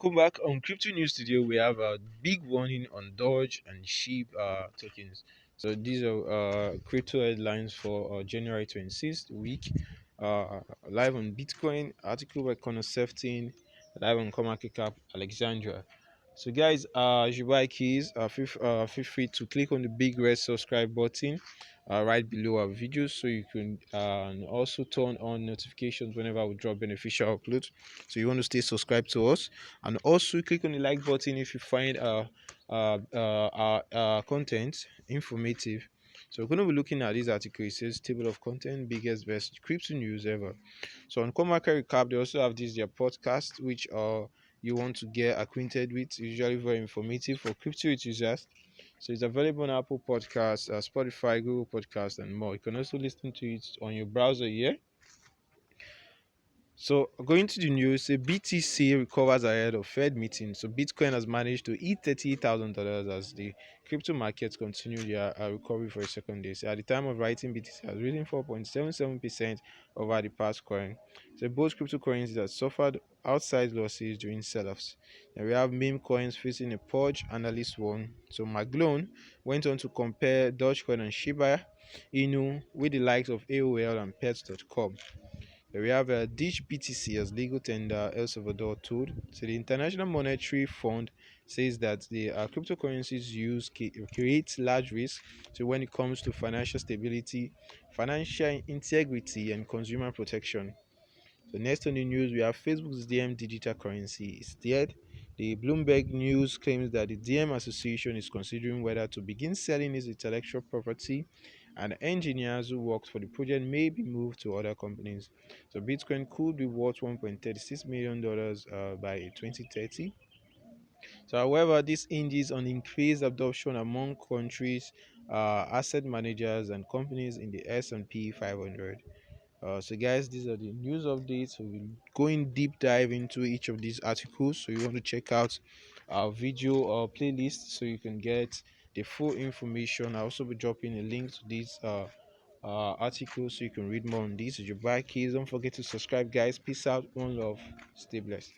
Welcome back on Crypto News Studio. We have a big warning on DOGE and SHIB tokens. So these are crypto headlines for January 26th week. Live on Bitcoin, article by Connor Sefton, live on CoinMarketCap Alexandria. So guys, as you buy keys, feel free to click on the big red subscribe button right below our videos, so you can also turn on notifications whenever we drop beneficial uploads. So you want to stay subscribed to us, and also click on the like button if you find our content informative. So we're going to be looking at this article. It says table of content, biggest best crypto news ever. So on CoinMarketCap, they also have their podcast, which you want to get acquainted with. It's usually very informative for crypto enthusiasts. So it's available on Apple Podcasts, Spotify, Google Podcasts, and more. You can also listen to it on your browser here. So going to the news, a BTC recovers ahead of Fed meeting. So Bitcoin has managed to hit $38,000 as the crypto markets continue their recovery for a second day. So at the time of writing, BTC has risen 4.77% over the past coin. So both cryptocurrencies have suffered outsized losses during sell-offs. And we have meme coins facing a purge, analyst one. So Maglone went on to compare Dogecoin and Shiba Inu with the likes of AOL and Pets.com. We have a DISH BTC as legal tender El Salvador told. So the International Monetary Fund says that the cryptocurrencies use create large risk. So when it comes to financial stability, financial integrity, and consumer protection. So next on the news, we have Facebook's DM digital currency is dead. The Bloomberg News claims that the DM Association is considering whether to begin selling its intellectual property, and engineers who worked for the project may be moved to other companies. So Bitcoin could be worth $1.36 million by 2030. So, however, this hinges on increased adoption among countries, asset managers, and companies in the S&P 500. So guys, these are the news updates. We'll be going deep dive into each of these articles, so you want to check out our video or playlist so you can get the full information. I'll also be dropping a link to these articles so you can read more on these. If you buy keys, don't forget to subscribe, guys. Peace out, one love, stay blessed.